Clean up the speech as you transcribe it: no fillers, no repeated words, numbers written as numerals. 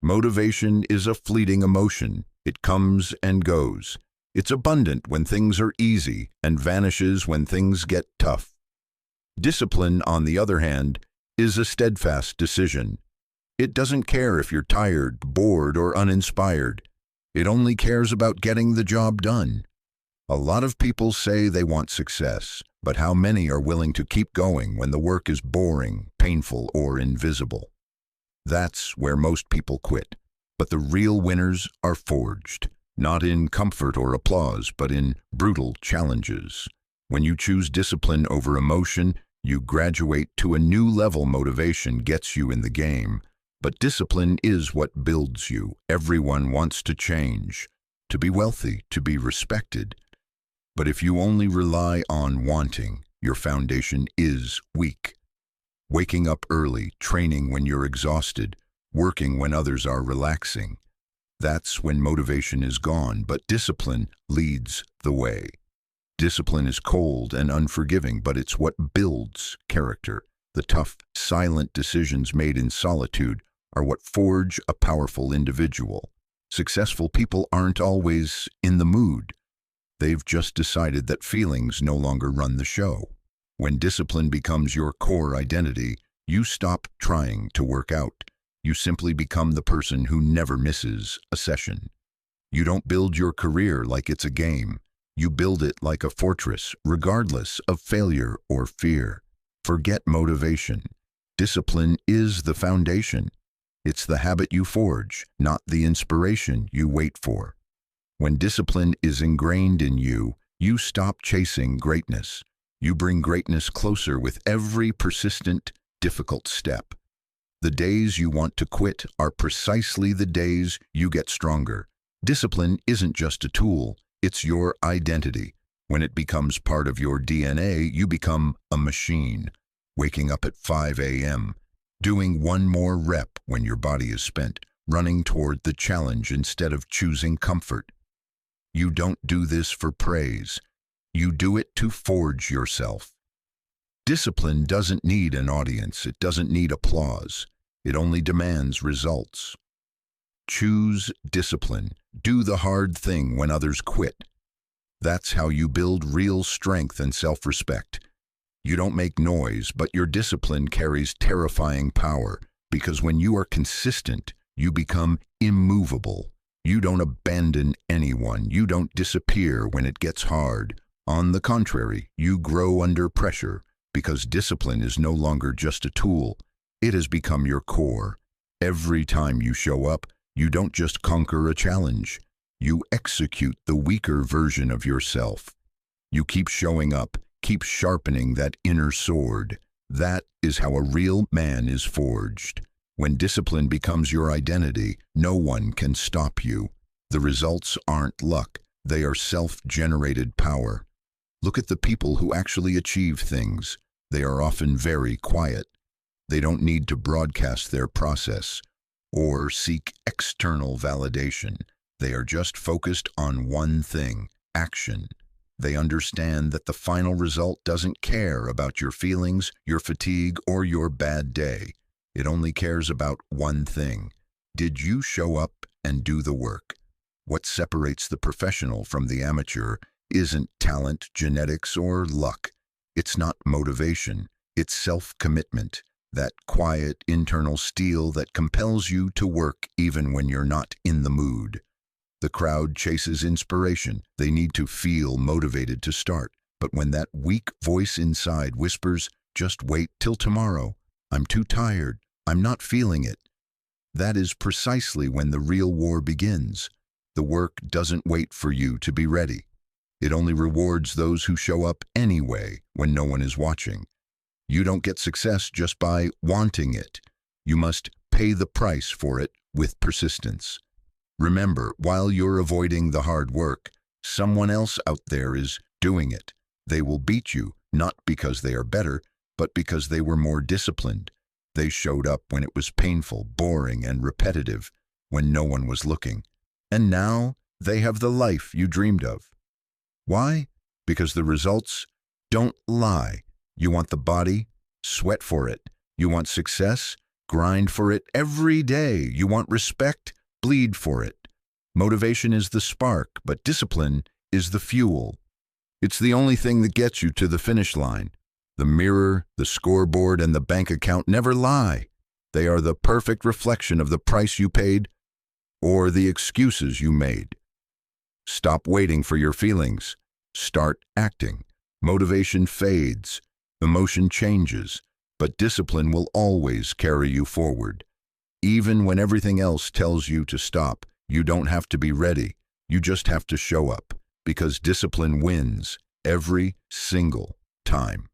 Motivation is a fleeting emotion. It comes and goes. It's abundant when things are easy and vanishes when things get tough. Discipline, on the other hand, is a steadfast decision. It doesn't care if you're tired, bored, or uninspired. It only cares about getting the job done. A lot of people say they want success, but how many are willing to keep going when the work is boring, painful, or invisible? That's where most people quit. But the real winners are forged, not in comfort or applause, but in brutal challenges. When you choose discipline over emotion, you graduate to a new level. Motivation gets you in the game, but discipline is what builds you. Everyone wants to change, to be wealthy, to be respected. But if you only rely on wanting, your foundation is weak. Waking up early, training when you're exhausted, working when others are relaxing. That's when motivation is gone, but discipline leads the way. Discipline is cold and unforgiving, but it's what builds character. The tough, silent decisions made in solitude are what forge a powerful individual. Successful people aren't always in the mood. They've just decided that feelings no longer run the show. When discipline becomes your core identity, you stop trying to work out. You simply become the person who never misses a session. You don't build your career like it's a game. You build it like a fortress, regardless of failure or fear. Forget motivation. Discipline is the foundation. It's the habit you forge, not the inspiration you wait for. When discipline is ingrained in you, you stop chasing greatness. You bring greatness closer with every persistent, difficult step. The days you want to quit are precisely the days you get stronger. Discipline isn't just a tool, it's your identity. When it becomes part of your DNA, you become a machine. Waking up at 5 a.m., doing one more rep when your body is spent, running toward the challenge instead of choosing comfort. You don't do this for praise. You do it to forge yourself. Discipline doesn't need an audience. It doesn't need applause. It only demands results. Choose discipline. Do the hard thing when others quit. That's how you build real strength and self-respect. You don't make noise, but your discipline carries terrifying power, because when you are consistent, you become immovable. You don't abandon anyone. You don't disappear when it gets hard. On the contrary, you grow under pressure, because discipline is no longer just a tool. It has become your core. Every time you show up, you don't just conquer a challenge. You execute the weaker version of yourself. You keep showing up, keep sharpening that inner sword. That is how a real man is forged. When discipline becomes your identity, no one can stop you. The results aren't luck. They are self-generated power. Look at the people who actually achieve things. They are often very quiet. They don't need to broadcast their process or seek external validation. They are just focused on one thing: action. They understand that the final result doesn't care about your feelings, your fatigue, or your bad day. It only cares about one thing. Did you show up and do the work? What separates the professional from the amateur isn't talent, genetics, or luck. It's not motivation. It's self-commitment, that quiet internal steel that compels you to work even when you're not in the mood. The crowd chases inspiration. They need to feel motivated to start. But when that weak voice inside whispers, "Just wait till tomorrow. I'm too tired. I'm not feeling it," that is precisely when the real war begins. The work doesn't wait for you to be ready. It only rewards those who show up anyway when no one is watching. You don't get success just by wanting it. You must pay the price for it with persistence. Remember, while you're avoiding the hard work, someone else out there is doing it. They will beat you, not because they are better, but because they were more disciplined. They showed up when it was painful, boring, and repetitive, when no one was looking. And now they have the life you dreamed of. Why? Because the results don't lie. You want the body? Sweat for it. You want success? Grind for it every day. You want respect? Bleed for it. Motivation is the spark, but discipline is the fuel. It's the only thing that gets you to the finish line. The mirror, the scoreboard, and the bank account never lie. They are the perfect reflection of the price you paid or the excuses you made. Stop waiting for your feelings. Start acting. Motivation fades. Emotion changes. But discipline will always carry you forward. Even when everything else tells you to stop, you don't have to be ready. You just have to show up, because discipline wins every single time.